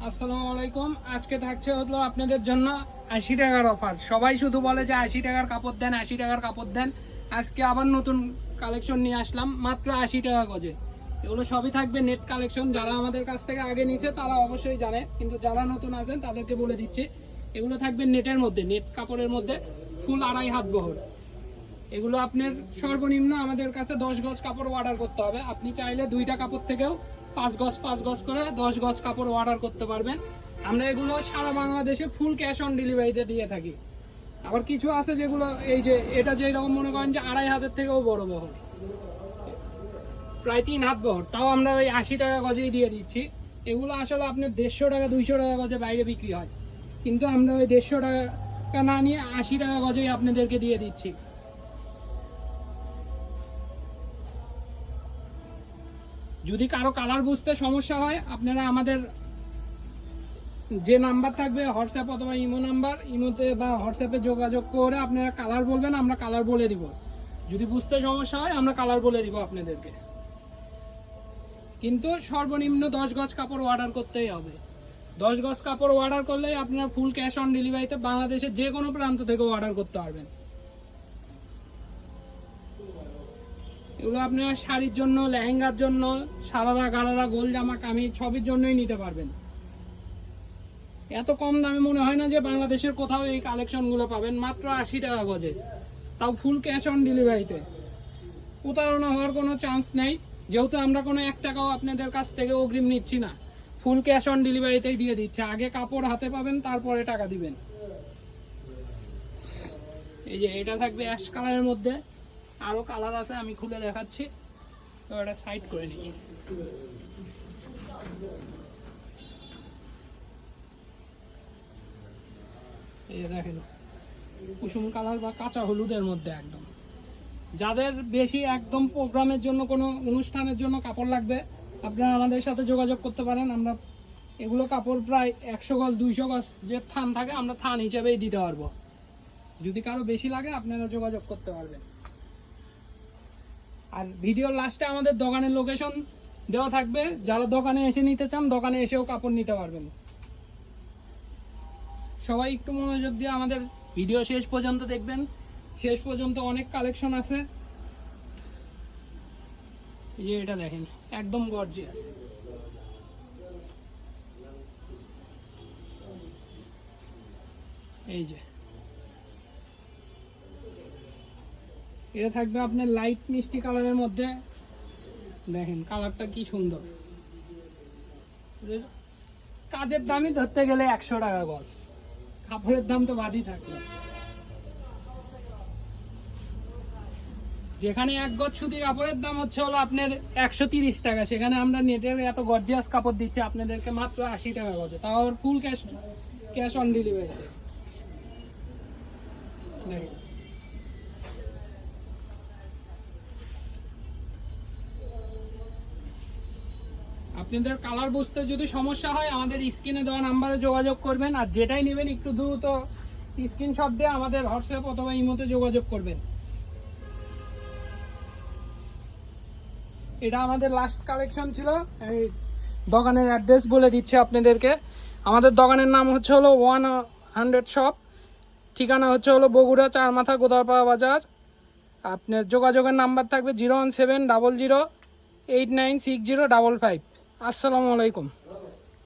আসসালামু আলাইকুম। আজকে থাকছে হলো আপনাদের জন্য 80 টাকার অফার। সবাই শুধু বলে যে 80 টাকার কাপড় দেন, 80 টাকার কাপড় দেন। আজকে আবার নতুন কালেকশন নিয়ে আসলাম মাত্র 80 টাকা গজে। এগুলো সবই থাকবে নেট কালেকশন। যারা আমাদের কাছ থেকে আগে নিচ্ছে তারা অবশ্যই জানে, কিন্তু যারা নতুন আছেন তাদেরকে বলে দিচ্ছি, এগুলো থাকবে নেটের মধ্যে, নেট কাপড়ের মধ্যে, ফুল 2.5 হাত বহর। এগুলো আপনার সর্বনিম্ন আমাদের কাছে 10 গজ কাপড় অর্ডার করতে হবে। আপনি চাইলে 2টা কাপড় থেকেও 5 গজ করে 10 গজ কাপড় অর্ডার করতে পারবেন। আমরা এগুলো সারা বাংলাদেশে ফুল ক্যাশ অন ডেলিভারিতে দিয়ে থাকি। আবার কিছু আছে যেগুলো এই যে এটা যেরকম মনে করেন যে 2.5 হাতের থেকেও বড় বহর, প্রায় 3 হাত বহর, তাও আমরা ওই 80 টাকা গজেই দিয়ে দিচ্ছি। এগুলো আসলে আপনার 150 টাকা 200 টাকা গজে বাইরে বিক্রি হয়, কিন্তু আমরা ওই 150 টাকা না নিয়ে 80 টাকা গজেই আপনাদেরকে দিয়ে দিচ্ছি। যদি কারো কালার বুঝতে সমস্যা হয়, আপনারা আমাদের যে নাম্বার থাকবে হোয়াটসঅ্যাপ অথবা ইমো নাম্বার, ইমোতে বা হোয়াটসঅ্যাপে যোগাযোগ করে আপনারা কালার বলবেন, আমরা কালার বলে দিব। যদি বুঝতে সমস্যা হয় আমরা কালার বলে দিব আপনাদেরকে, কিন্তু সর্বনিম্ন 10 গজ কাপড় অর্ডার করতেই হবে। 10 গজ কাপড় অর্ডার করলেই আপনারা ফুল ক্যাশ অন ডেলিভারিতে বাংলাদেশের যে কোনো প্রান্ত থেকে অর্ডার করতে পারবেন। এগুলো আপনারা শাড়ির জন্য, লেহেঙ্গার জন্য, সারারা গারারা, গোল জামা কামিজ সবের জন্যই নিতে পারবেন। এত কম দামে মনে হয় না যে বাংলাদেশের কোথাও এই কালেকশনগুলো পাবেন, মাত্র 80 টাকা গজে, তাও ফুল ক্যাশ অন ডেলিভারিতে। প্রতারণা হওয়ার কোনো চান্স নেই, যেহেতু আমরা কোনো 1 টাকাও আপনাদের কাছ থেকে অগ্রিম নিচ্ছি না, ফুল ক্যাশ অন ডেলিভারিতেই দিয়ে দিচ্ছে। আগে কাপড় হাতে পাবেন, তারপরে টাকা দিবেন। এই যে এটা থাকবে অ্যাশ কালারের মধ্যে, আরো কালার আছে, আমি খুলে দেখাচ্ছি। তো এটা সাইড করে নিই। এই দেখেন কুসুম কালার বা কাঁচা হলুদের মধ্যে একদম। যাদের বেশি একদম প্রোগ্রামের জন্য, কোনো অনুষ্ঠানের জন্য কাপড় লাগবে, আপনারা আমাদের সাথে যোগাযোগ করতে পারেন। আমরা এগুলো কাপড় প্রায় 100 গজ 200 গজ যে থান থাকে, আমরা থান হিসেবেই দিতে পারবো। যদি কারো বেশি লাগে আপনারা যোগাযোগ করতে পারবেন। আর ভিডিওর লাস্টে আমাদের দোকানের লোকেশন দেওয়া থাকবে, যারা দোকানে এসে নিতে চান দোকানে এসেও কাপড় নিতে পারবেন। সবাই একটু মনোযোগ দিয়ে আমাদের ভিডিও শেষ পর্যন্ত দেখবেন, শেষ পর্যন্ত অনেক কালেকশন আছে। এই যে এটা দেখেন, একদম গর্জিয়াস। এই যে এটা থাকবে আপনার লাইট মিষ্টি কালারের মধ্যে। দেখেন কালারটা কি সুন্দর। কাজের দামই ধরতে গেলে 100 টাকা গজ, কাপড়ের দাম তো বাদই থাকলো। যেখানে 1 গজ সুতি কাপড়ের দাম হচ্ছে হলো আপনার 130 টাকা, সেখানে আমরা নেটের এত গর্জিয়াস কাপড় দিচ্ছি আপনাদেরকে মাত্র 80 টাকা গজে, তাও আবার ফুল ক্যাশ অন ডেলিভারি। আপনাদের কালার বুঝতে যদি সমস্যা হয় আমাদের স্ক্রিনে দেওয়া নাম্বারে যোগাযোগ করবেন, আর যেটাই নেবেন একটু দ্রুত স্ক্রিনশট দিয়ে আমাদের হোয়াটসঅ্যাপ অথবা ইমোতে যোগাযোগ করবেন। এটা আমাদের লাস্ট কালেকশন ছিল। এই দোকানের অ্যাড্রেস বলে দিচ্ছে আপনাদেরকে। আমাদের দোকানের নাম হচ্ছে হলো 100 শপ, ঠিকানা হচ্ছে হলো বগুড়া চারমাথা গোদারপাড়া বাজার। আপনার যোগাযোগের নাম্বার থাকবে 01700 896055। আসসালামু আলাইকুম।